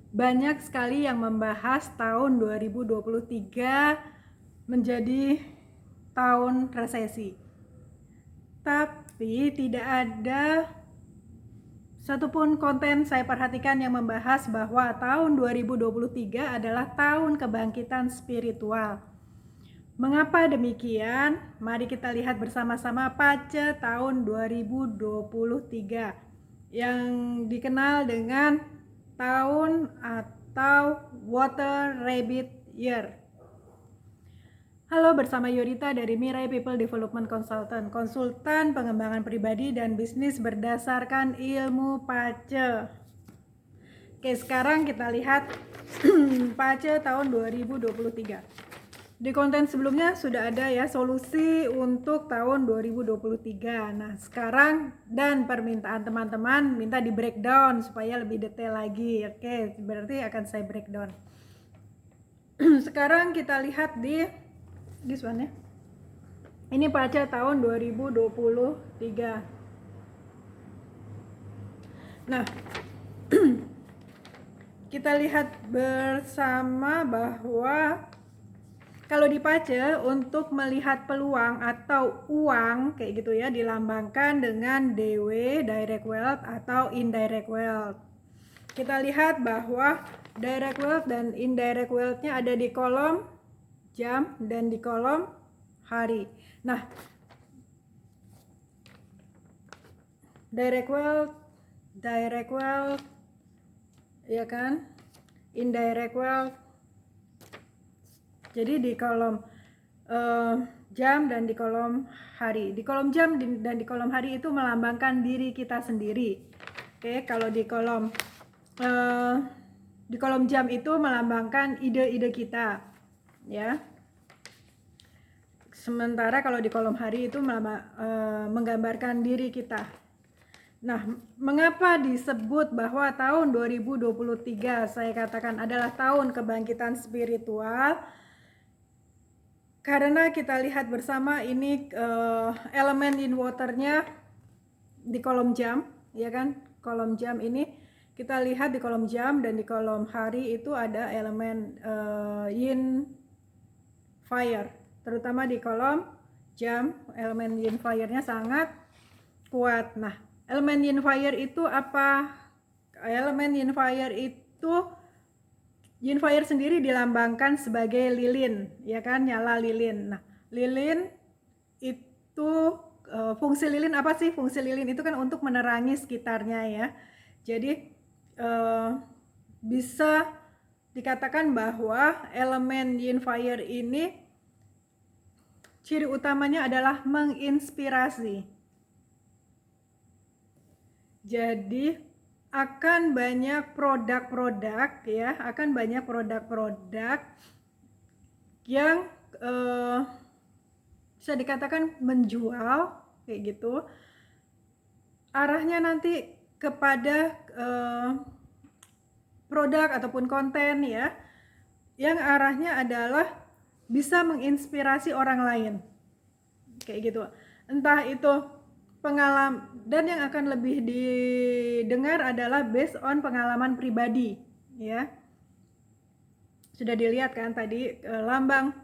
banyak sekali yang membahas tahun 2023 menjadi tahun resesi. Tapi tidak ada satupun konten saya perhatikan yang membahas bahwa tahun 2023 adalah tahun kebangkitan spiritual. Mengapa demikian? Mari kita lihat bersama-sama Pace tahun 2023 yang dikenal dengan tahun atau Water Rabbit Year. Halo, bersama Yorita dari Mirai People Development Consultant, konsultan pengembangan pribadi dan bisnis berdasarkan ilmu Pace. Oke, sekarang kita lihat Pace tahun 2023. Di konten sebelumnya sudah ada ya solusi untuk tahun 2023. Nah, sekarang dan permintaan teman-teman minta di breakdown supaya lebih detail lagi. Oke, berarti akan saya breakdown. Sekarang kita lihat di this one ya. Ini Pace tahun 2023. Nah, kita lihat bersama bahwa kalau di Pace untuk melihat peluang atau uang kayak gitu ya dilambangkan dengan DW, direct wealth atau indirect wealth. Kita lihat bahwa direct wealth dan indirect wealth-nya ada di kolom jam dan di kolom hari. Nah, direct wealth ya kan? Indirect wealth. Jadi di kolom jam dan di kolom hari. Di kolom jam dan di kolom hari itu melambangkan diri kita sendiri. Oke, kalau di kolom jam itu melambangkan ide-ide kita, ya. Sementara kalau di kolom hari itu menggambarkan diri kita. Nah, mengapa disebut bahwa tahun 2023 saya katakan adalah tahun kebangkitan spiritual? Karena kita lihat bersama ini elemen in waternya di kolom jam, ya kan? Kolom jam ini kita lihat di kolom jam dan di kolom hari itu ada elemen yin fire, terutama di kolom jam elemen yin fire-nya sangat kuat. Nah, elemen yin fire itu apa? Elemen yin fire itu yin fire sendiri dilambangkan sebagai lilin, ya kan, nyala lilin. Nah, lilin itu fungsi lilin apa sih? Fungsi lilin itu kan untuk menerangi sekitarnya ya. Jadi bisa dikatakan bahwa elemen yin fire ini ciri utamanya adalah menginspirasi. Jadi akan banyak produk-produk ya, akan banyak produk-produk yang bisa dikatakan menjual kayak gitu. Arahnya nanti kepada produk ataupun konten ya, yang arahnya adalah bisa menginspirasi orang lain kayak gitu. Entah itu pengalaman, dan yang akan lebih didengar adalah based on pengalaman pribadi ya. Sudah dilihat kan tadi lambang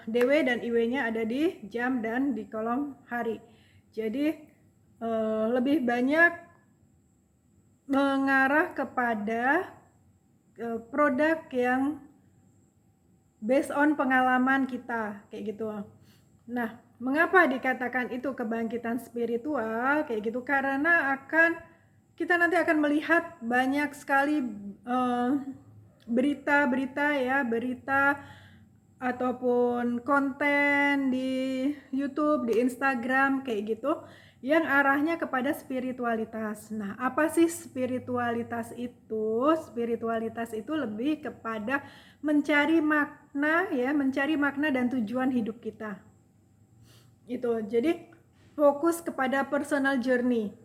DW dan IW-nya ada di jam dan di kolom hari. Jadi lebih banyak mengarah kepada produk yang based on pengalaman kita kayak gitu. Nah, mengapa dikatakan itu kebangkitan spiritual kayak gitu? Karena kita nanti akan melihat banyak sekali berita-berita ya, berita ataupun konten di YouTube, di Instagram kayak gitu yang arahnya kepada spiritualitas. Nah, apa sih spiritualitas itu? Spiritualitas itu lebih kepada mencari makna ya, mencari makna dan tujuan hidup kita. Itu. Jadi fokus kepada personal journey.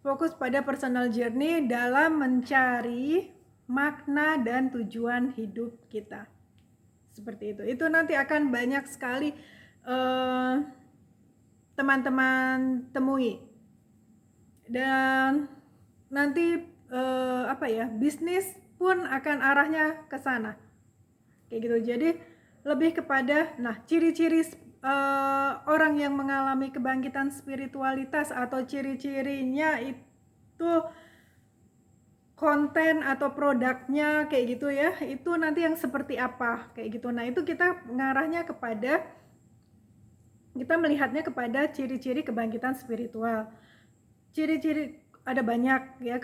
Fokus pada personal journey dalam mencari makna dan tujuan hidup kita. Seperti itu. Itu nanti akan banyak sekali teman-teman temui. Dan nanti bisnis pun akan arahnya ke sana. Kayak gitu. Jadi lebih kepada ciri-ciri orang yang mengalami kebangkitan spiritualitas atau ciri-cirinya itu konten atau produknya kayak gitu ya, itu nanti yang seperti apa kayak gitu. Nah, itu kita ngarahnya kepada, kita melihatnya kepada ciri-ciri kebangkitan spiritual. Ciri-ciri ada banyak ya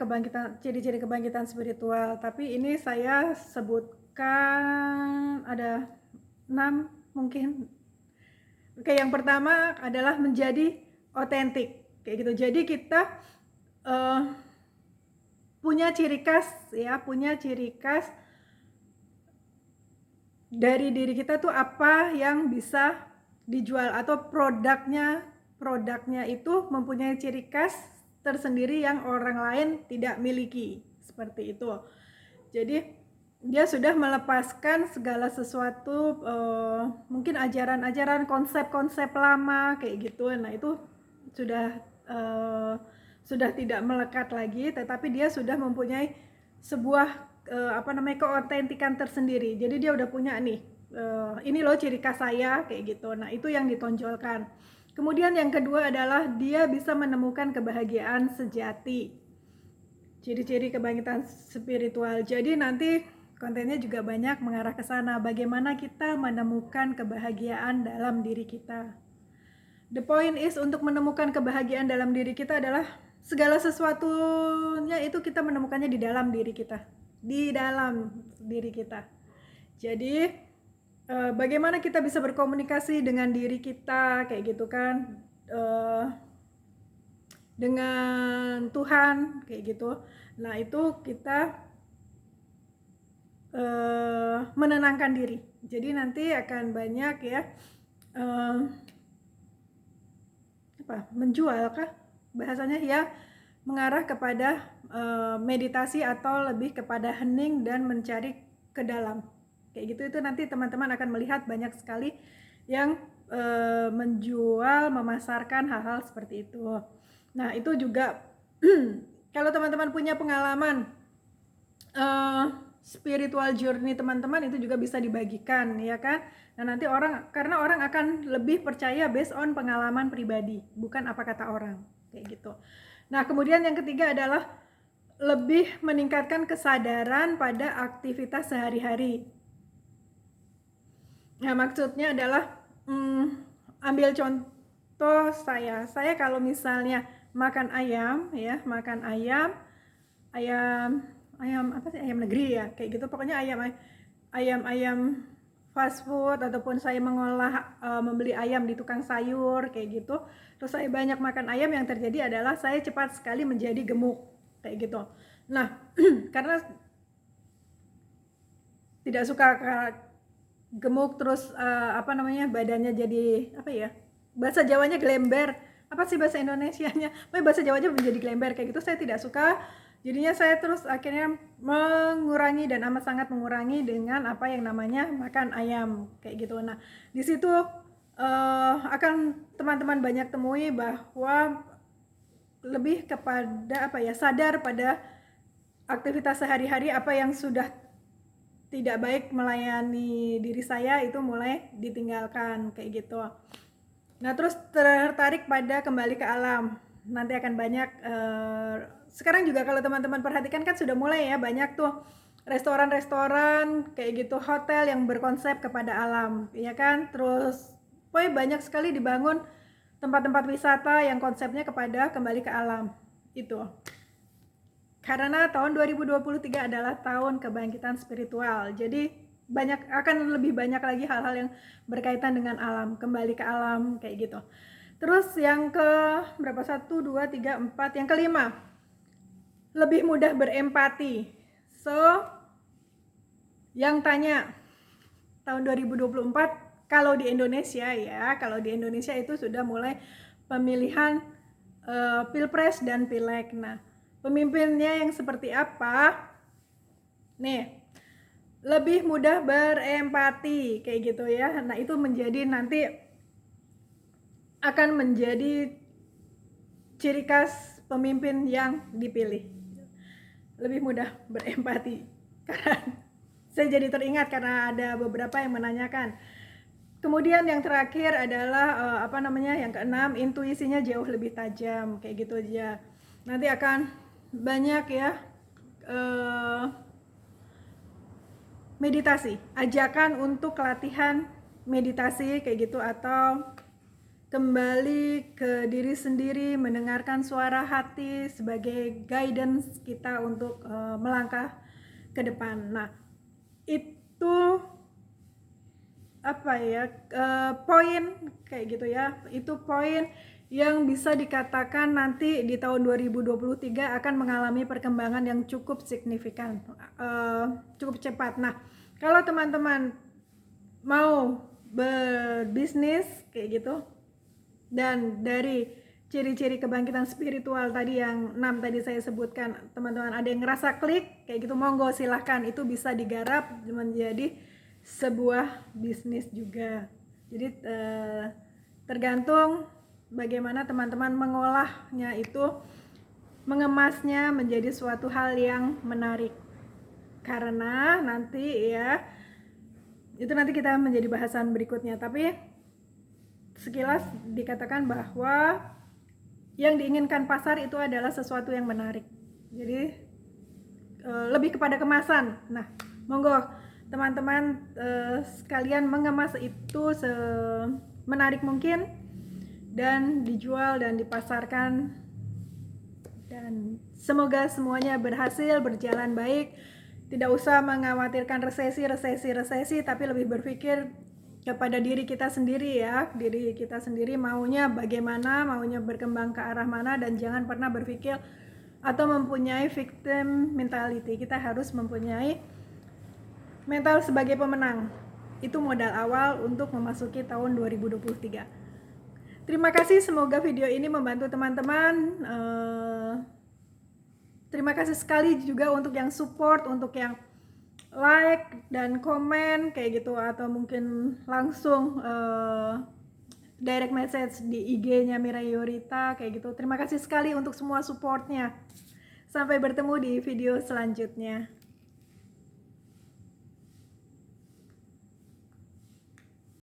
ciri-ciri kebangkitan spiritual, tapi ini saya sebutkan ada 6 mungkin. Oke, yang pertama adalah menjadi otentik kayak gitu. Jadi kita punya ciri khas dari diri kita tuh apa yang bisa dijual, atau produknya itu mempunyai ciri khas tersendiri yang orang lain tidak miliki, seperti itu. Jadi dia sudah melepaskan segala sesuatu, mungkin ajaran-ajaran, konsep-konsep lama kayak gitu. Nah, itu sudah tidak melekat lagi, tetapi dia sudah mempunyai sebuah keotentikan tersendiri. Jadi dia udah punya nih, ini loh ciri khas saya kayak gitu. Nah, itu yang ditonjolkan. Kemudian yang kedua adalah dia bisa menemukan kebahagiaan sejati. Ciri-ciri kebangkitan spiritual. Jadi nanti kontennya juga banyak mengarah ke sana, bagaimana kita menemukan kebahagiaan dalam diri kita. The point is, untuk menemukan kebahagiaan dalam diri kita adalah segala sesuatunya itu kita menemukannya di dalam diri kita. Jadi bagaimana kita bisa berkomunikasi dengan diri kita kayak gitu kan, dengan Tuhan kayak gitu. Nah, itu kita menenangkan diri. Jadi nanti akan banyak ya menjual kah bahasanya ya, mengarah kepada meditasi atau lebih kepada hening dan mencari ke dalam kayak gitu. Itu nanti teman-teman akan melihat banyak sekali yang menjual, memasarkan hal-hal seperti itu. Nah, itu juga kalau teman-teman punya pengalaman spiritual journey teman-teman, itu juga bisa dibagikan ya kan. Nah, nanti karena orang akan lebih percaya based on pengalaman pribadi, bukan apa kata orang kayak gitu. Nah, kemudian yang ketiga adalah lebih meningkatkan kesadaran pada aktivitas sehari-hari. Nah, maksudnya adalah ambil contoh saya kalau misalnya makan ayam ya, ayam apa sih, ayam negeri ya kayak gitu, pokoknya ayam fast food, ataupun saya membeli ayam di tukang sayur kayak gitu, terus saya banyak makan ayam, yang terjadi adalah saya cepat sekali menjadi gemuk kayak gitu. Nah, karena tidak suka gemuk, terus badannya jadi bahasa Jawanya glember, apa sih bahasa Indonesianya, bahasa Jawanya menjadi glember kayak gitu, saya tidak suka. Jadinya saya terus akhirnya mengurangi, dan amat sangat mengurangi dengan apa yang namanya makan ayam kayak gitu. Nah, di situ akan teman-teman banyak temui bahwa lebih kepada sadar pada aktivitas sehari-hari, apa yang sudah tidak baik melayani diri saya itu mulai ditinggalkan kayak gitu. Nah, terus tertarik pada kembali ke alam. Nanti akan banyak sekarang juga kalau teman-teman perhatikan kan sudah mulai ya banyak tuh restoran-restoran kayak gitu, hotel yang berkonsep kepada alam ya kan. Terus banyak sekali dibangun tempat-tempat wisata yang konsepnya kepada kembali ke alam itu. Karena tahun 2023 adalah tahun kebangkitan spiritual. Jadi akan lebih banyak lagi hal-hal yang berkaitan dengan alam, kembali ke alam kayak gitu. Terus yang ke berapa? 1, 2, 3, 4. Yang kelima, lebih mudah berempati. So, yang tanya tahun 2024 kalau di Indonesia ya, kalau di Indonesia itu sudah mulai pemilihan Pilpres dan Pileg. Nah, pemimpinnya yang seperti apa? Nih, lebih mudah berempati kayak gitu ya. Nah, itu nanti akan menjadi ciri khas pemimpin yang dipilih. lebih mudah berempati. Karena saya jadi teringat karena ada beberapa yang menanyakan. Kemudian yang terakhir adalah yang keenam, intuisinya jauh lebih tajam, kayak gitu aja. Nanti akan banyak ya meditasi, ajakan untuk latihan meditasi kayak gitu, atau kembali ke diri sendiri, mendengarkan suara hati sebagai guidance kita untuk melangkah ke depan. Nah, itu poin kayak gitu ya. Itu poin yang bisa dikatakan nanti di tahun 2023 akan mengalami perkembangan yang cukup signifikan, cukup cepat. Nah, kalau teman-teman mau berbisnis kayak gitu, dan dari ciri-ciri kebangkitan spiritual tadi yang 6 tadi saya sebutkan, teman-teman ada yang ngerasa klik kayak gitu, monggo silahkan, itu bisa digarap menjadi sebuah bisnis juga. Jadi tergantung bagaimana teman-teman mengolahnya, itu mengemasnya menjadi suatu hal yang menarik. Karena nanti ya, itu nanti kita menjadi bahasan berikutnya, tapi sekilas dikatakan bahwa yang diinginkan pasar itu adalah sesuatu yang menarik. Jadi lebih kepada kemasan. Nah, monggo teman-teman sekalian mengemas itu semenarik mungkin dan dijual dan dipasarkan, dan semoga semuanya berhasil, berjalan baik. Tidak usah mengkhawatirkan resesi, tapi lebih berpikir kepada diri kita sendiri ya, diri kita sendiri maunya bagaimana, maunya berkembang ke arah mana, dan jangan pernah berpikir atau mempunyai victim mentality. Kita harus mempunyai mental sebagai pemenang. Itu modal awal untuk memasuki tahun 2023. Terima kasih, semoga video ini membantu teman-teman. Terima kasih sekali juga untuk yang support, untuk yang like dan komen kayak gitu, atau mungkin langsung direct message di IG-nya Mirai Yorita kayak gitu. Terima kasih sekali untuk semua supportnya. Sampai bertemu di video selanjutnya.